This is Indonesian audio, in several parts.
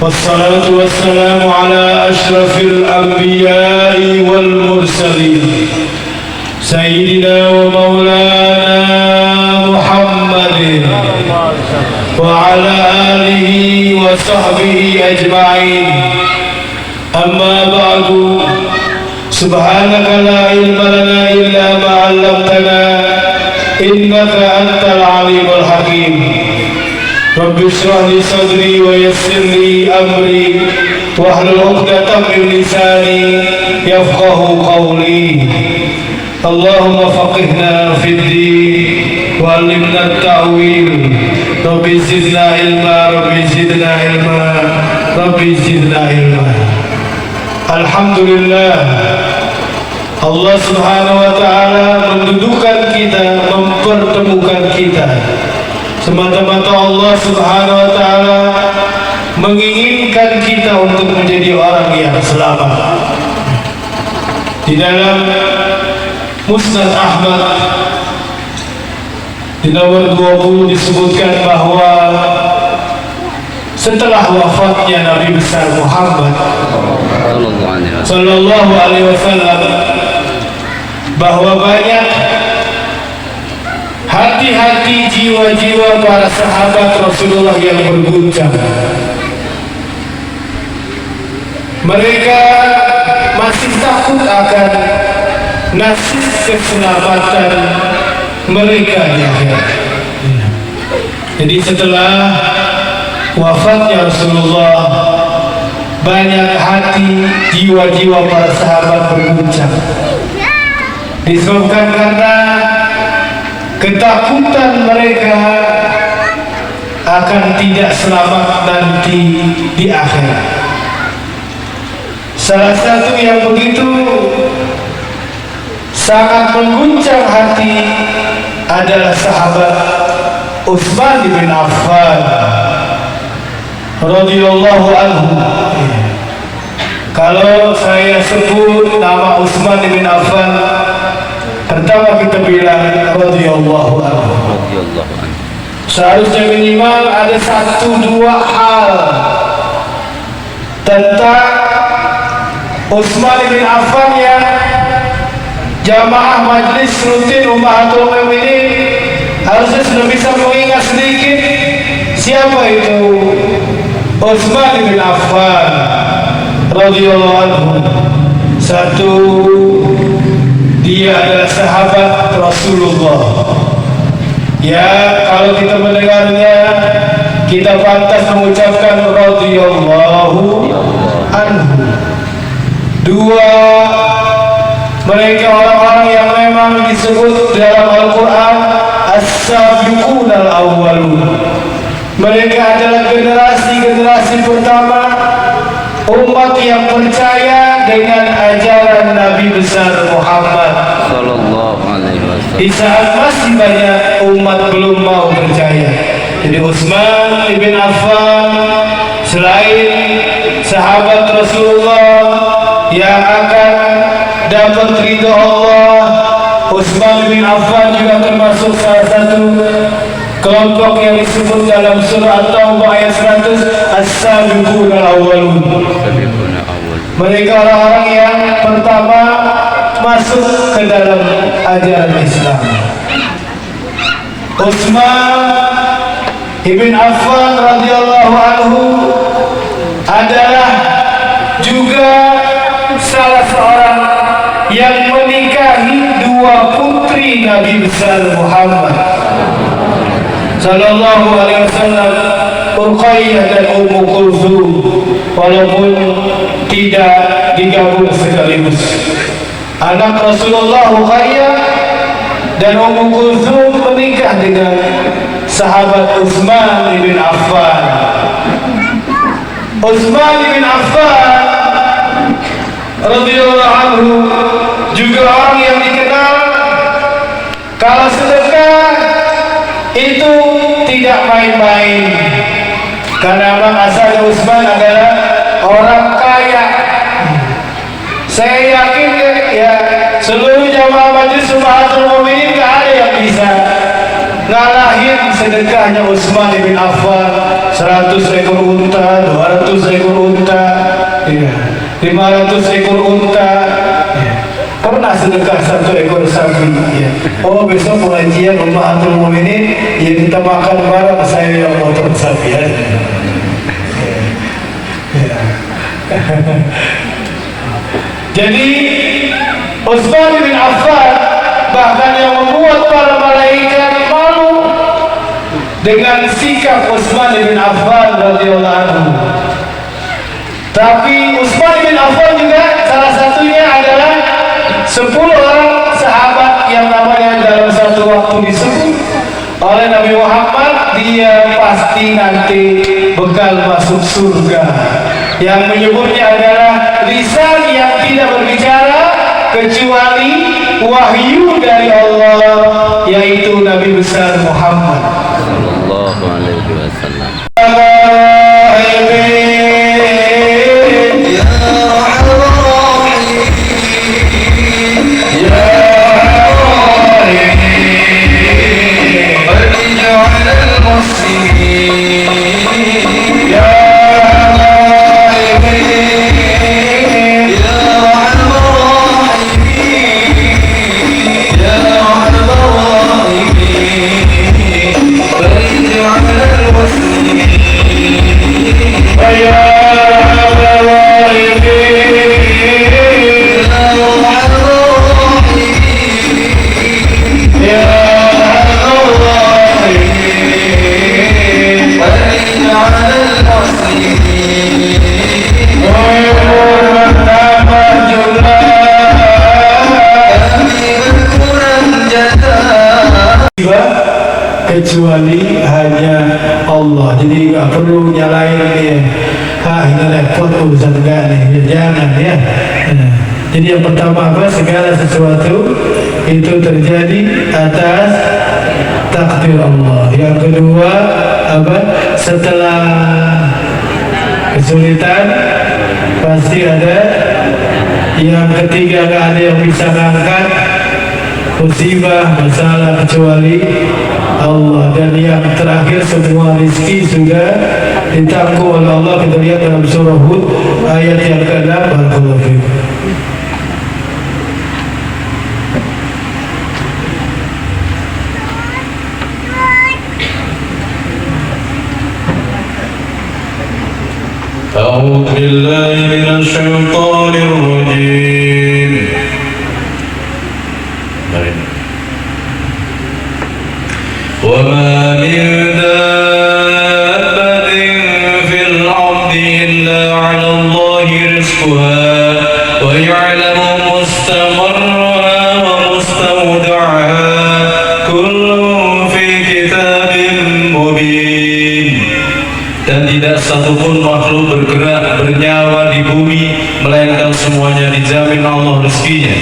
والصلاة والسلام على أشرف الأنبياء والمرسلين سيدنا ومولانا محمد وعلى آله وصحبه أجمعين. أما بعد، سبحانك لا علم لنا إلا ما علمتنا إنك أنت العليم الحكيم. رب اشرح لي صدري ويسر لي أمري واحلل عقدة من لساني يفقه قولي. اللهم فقهنا في الدين وعلمنا التأويل. رب زدنا علما، رب زدنا علما، رب زدنا علما. Alhamdulillah, Allah Subhanahu wa Ta'ala mendudukkan kita, mempertemukan kita semata-mata Allah Subhanahu wa Ta'ala menginginkan kita untuk menjadi orang yang selamat. Di dalam Musnad Ahmad di nomor 20 disebutkan bahwa setelah wafatnya Nabi besar Muhammad Sallallahu Alaihi Wasallam, bahwa banyak hati-hati jiwa-jiwa para sahabat Rasulullah yang berguncang. Mereka masih takut akan nasib keselamatan mereka di akhirat. Jadi setelah wafatnya Rasulullah, banyak hati jiwa-jiwa para sahabat berguncang, disebabkan karena ketakutan mereka akan tidak selamat nanti di akhirat. Salah satu yang begitu sangat mengguncang hati adalah sahabat Utsman bin Affan radhiyallahu anhu. Kalau saya sebut nama Utsman bin Affan, pertama kita bilang radhiyallahu anhu. Seharusnya minimal ada 1-2 hal tentang Utsman bin Affan yang jamaah majlis rutin Ummahatul Mukminin harusnya sudah bisa mengingat sedikit siapa itu Utsman bin Affan radhiyallahu anhu. Satu, dia adalah sahabat Rasulullah. Ya, kalau kita mendengarnya, kita pantas mengucapkan radhiyallahu anhu. Dua, mereka orang-orang yang memang disebut dalam Al-Quran As-Sabiqunal Awwalun. Mereka adalah generasi-generasi pertama umat yang percaya dengan ajaran Nabi besar Muhammad Sallallahu Alaihi Wasallam. Di saat masih banyak umat belum mau percaya. Jadi Utsman bin Affan selain sahabat Rasulullah yang akan dapat ridha Allah, Utsman bin Affan juga termasuk salah satu kelompok yang disebut dalam surah At-Taubah ayat 100 As-Sabiqunal Awwalun. Mereka orang-orang yang pertama masuk ke dalam ajaran Islam. Utsman ibn Affan radhiyallahu anhu adalah juga salah seorang yang menikahi dua putri Nabi besar Muhammad Sallallahu Alaihi Wasallam, Ruqayyah dan Ummu Kulthum, walaupun tidak digabung sekaligus. Anak Rasulullah Ruqayyah dan Ummu Kulthum menikah dengan sahabat Utsman bin Affan. Utsman bin Affan radhiyallahu anhu juga orang yang dikenal kalau sedekah itu tidak main-main, karena memang asalnya Utsman adalah orang kaya. Saya yakin ya seluruh jamaah majelis Ummahatul Mukminin gak ada yang bisa ngalahin sedekahnya Utsman bin Affan. 100 ekor unta, 200 ekor unta, ya, 500 ekor unta, ya. Pernah sedekah 1 ekor sapi, ya. Oh besok pengajian Ummahatul Mukminin ya kita makan bareng, saya yang potong sapi ya. Jadi Utsman bin Affan bahkan yang membuat para malaikat malu dengan sikap Utsman bin Affan radhiyallahu anhu. Tapi Utsman bin Affan juga salah satunya adalah 10 orang sahabat yang namanya dalam satu waktu disebut oleh Nabi Muhammad dia pasti nanti bekal masuk surga. Yang menyebutnya adalah lisan yang tidak berbicara kecuali wahyu dari Allah, yaitu Nabi besar Muhammad Sallallahu Alaihi Wasallam. Kecuali hanya Allah, jadi nggak perlu nyalain dia. Ini repot urusan enggak nih, jangan ya. Jadi yang pertama apa? Segala sesuatu itu terjadi atas takdir Allah. Yang kedua apa? Setelah kesulitan pasti ada. Yang ketiga nggak ada yang bisa ngangkat musibah, masalah kecuali Allah. Dan yang terakhir semua rizki sudah ditanggung oleh Allah. Kita lihat dalam surah Hud ayat yang ke-6. Barakallahu fiikum. أعوذ بالله من الشيطان الرجيم. وما من دابة في الأرض إلا على الله رزقها ويعلم مستقرها ومستودعها كل في كتاب مبين. Dan tidak satupun makhluk bergerak bernyawa di bumi melainkan semuanya dijamin Allah rezekinya.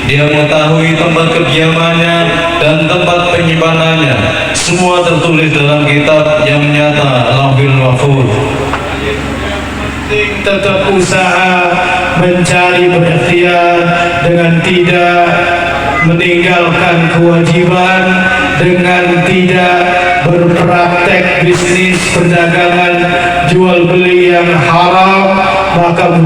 Dia mengetahui tempat kediamannya dan tempat penyimpanannya. Semua tertulis dalam kitab yang nyata, Lauhul Mahfuz. Tetap usaha mencari berikhtiar dengan tidak meninggalkan kewajiban, dengan tidak berpraktek bisnis perdagangan jual beli yang haram, maka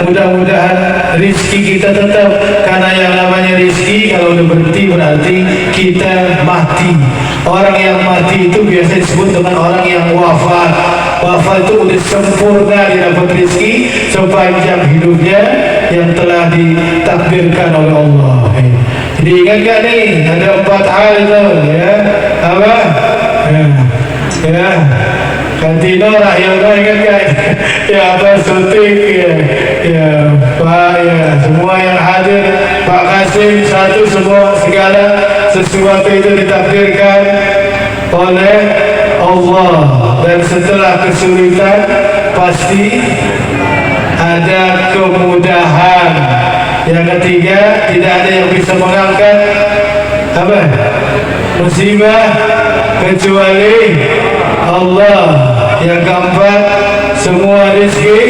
mudah-mudahan rizki kita tetap, karena yang namanya rizki kalau udah berhenti berarti kita mati. Orang yang mati itu biasa disebut dengan orang yang wafat. Wafat itu udah sempurna dia dapat rizki sepanjang hidupnya yang telah ditakdirkan oleh Allah. Jadi ingat gak nih, ada 4 hal itu ya. Apa? Ya. Kantino Rahyono ingat gak? Ya apa syuting ya Pak ya, semua yang hadir, Pak Kasim satu, semua segala sesuatu itu ditakdirkan oleh Allah, dan setelah kesulitan pasti ada kemudahan. Yang ketiga, tidak ada yang bisa mengangkat apa? Musibah kecuali Allah. Yang keempat, semua rezeki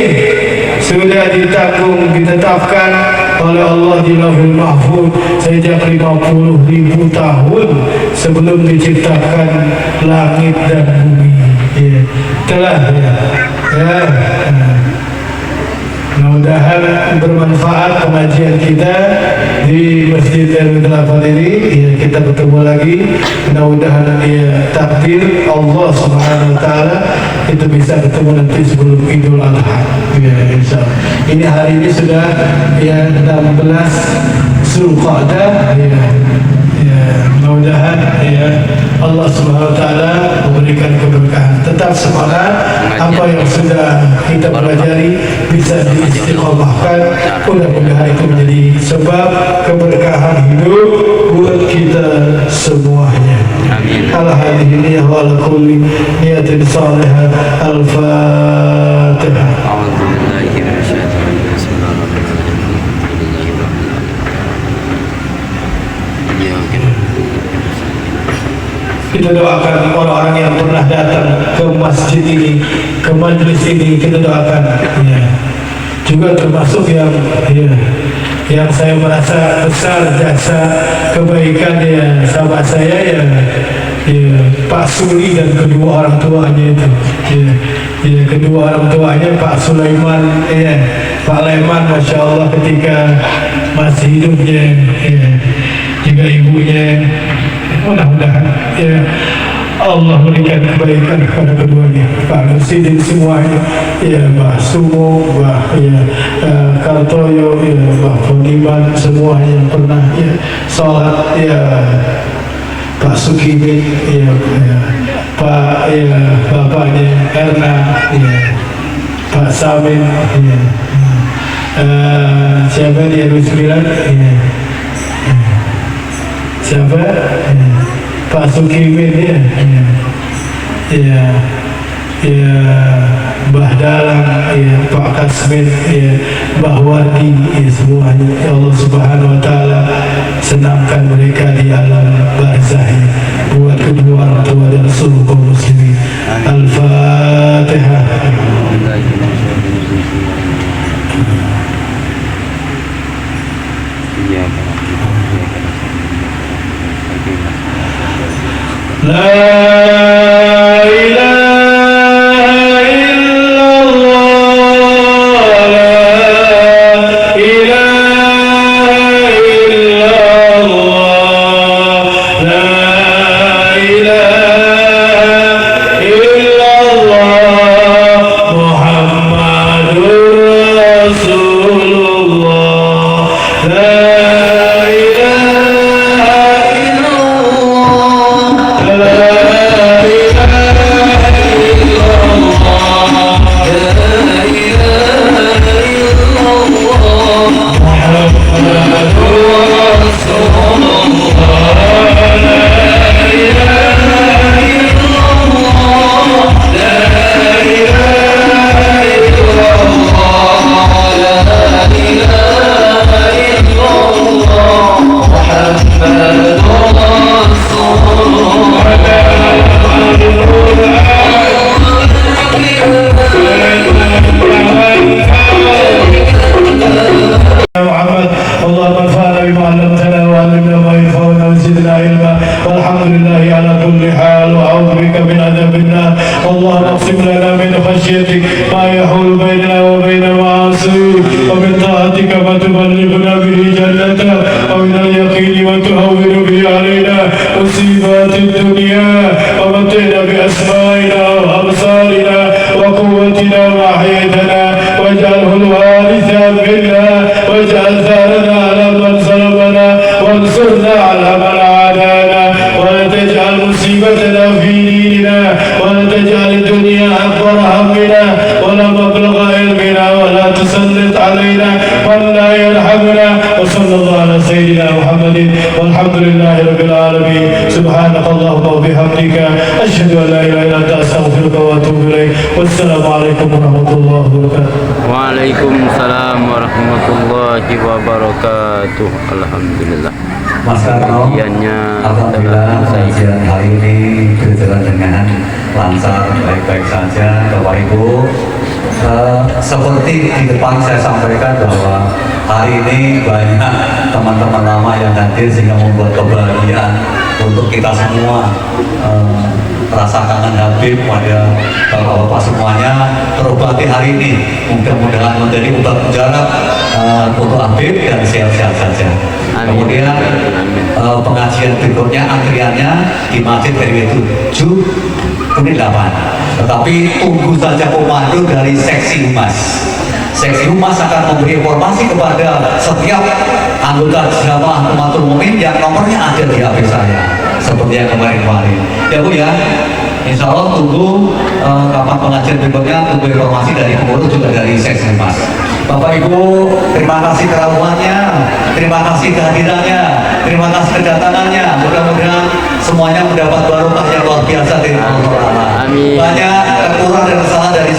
sudah ditanggung, ditetapkan oleh Allah di Lauhul Mahfuz sejak 50.000 tahun sebelum diciptakan langit dan bumi. Ya, telah ya. Mudah-mudahan bermanfaat pengajian kita di Masjid RW 8 ini. Ya, kita bertemu lagi. Mudah-mudahan ya takdir Allah Subhanahu Wa Taala kita bisa ketemu nanti sebelum Idul Adha. Ya, insyaallah. Ini hari ini sudah ya 16 Zulqa'dah. Ya, mudah-mudahan ya Allah Subhanahu Wa Taala memberikan keberkahan. Tetap semangat, apa yang sudah kita pelajari bisa diistiqomahkan. Mudah-mudahan itu menjadi sebab keberkahan hidup buat kita semuanya. Amin. Ala hadhihi niyyah wa ala kulli niyatin salihah. Al-Fatihah. Kita doakan orang-orang yang pernah datang ke masjid ini, ke majlis ini, kita doakan ya. Juga termasuk yang saya merasa besar jasa kebaikan ya sahabat saya ya Pak Suli dan kedua orang tuanya itu ya kedua orang tuanya Pak Sulaiman ya Pak Leman, Masya Allah, ketika masih hidupnya ya, juga ibunya. Mudah-mudahan ya Allah berikan kebaikan kepada keduanya, Pak Nursidin semuanya, ya Mbah Sumo, Mbah ya Kartoyo, ya Mbah Poniman, semua yang pernah ya sholat, ya Pak Sukimin, ya Pak ya bapaknya Erna, ya Pak Samin, ya siapa di RW 9, ya siapa? Pak Sukimin ya Mbah Dalang, ya Pak Kasmin, ya Mbah Wadi, ya semuanya. Ya Allah Subhanahu Wa Taala senangkan mereka di alam barzah buat kedua orang tua dan seluruh kaum muslimin. Al-Fatihah. La ilaha illallah, la ilaha illallah, la ilaha illallah, Muhammadur Rasulullah, la ilaha illallah. ومن طاعتك ما تبلغنا به جنتك ومن اليقين ما تهون به علينا مصيبات الدنيا ومتعنا بأسمائنا وأبصارنا وقوتنا ما أحييتنا واجعله الوارث منا واجعل ثارنا على من ظلمنا وانصرنا على من عادانا ولا تجعل مصيبتنا في ديننا ولا تجعل الدنيا أكبر همنا ولا مبلغ علمنا ولا تسلط علينا من لا يرحمنا وصلى الله على سيدنا محمد والحمد لله رب العالمين سبحانك اللهم وبحمدك أشهد أن لا إله إلا أنت أستغفرك وأتوب إليك والسلام عليكم ورحمة الله وبركاته. Waalaikumsalam warahmatullahi wabarakatuh. Alhamdulillah. Mas Karno, Kajiannya alhamdulillah kajian hari ini berjalan dengan lancar, baik-baik saja, Bapak Ibu. Seperti di depan saya sampaikan bahwa hari ini banyak teman-teman lama yang hadir sehingga membuat kebahagiaan untuk kita semua. Rasa kangen Habib pada bapak-bapak semuanya terobati hari ini. Mudah-mudahan menjadi obat mujarab untuk Habib dan sehat-sehat saja. Kemudian pengajian berikutnya antriannya di Masjid RW 7 Unit 8. Tetapi tunggu saja komando dari seksi humas. Seksi humas akan memberi informasi kepada setiap anggota jamaah Umatul Mukmin yang nomornya ada di HP saya, seperti yang kemarin-kemarin. Ya Bu ya, insya Allah tunggu kapan pengajian berikutnya, tunggu informasi dari pengurus juga dari seksi humas. Bapak Ibu, terima kasih kerawatannya, terima kasih kehadirannya, terima kasih kedatangannya. Mudah-mudahan semuanya mendapat barokah yang luar biasa dari Allah Taala. Amin. Banyak kekurangan dan kesalahan dari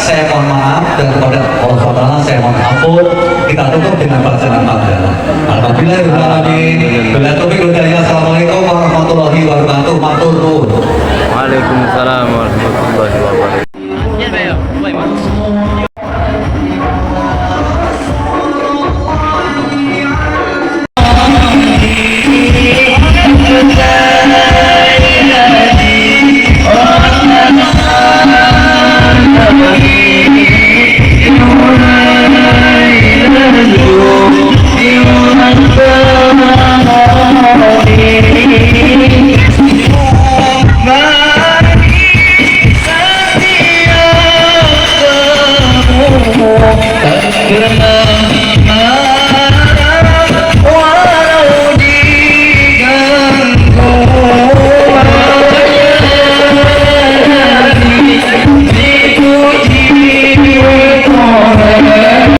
saya mohon maaf, dan kepada Allah Taala saya mohon ampun. Kita tutup dengan bacaan Al-Fatihah. Alhamdulillahirobbilalamin. Bila taufiq wal hidayah. Assalamualaikum warahmatullahi wabarakatuh. Matur nuwun. Waalaikumsalam warahmatullahi wabarakatuh.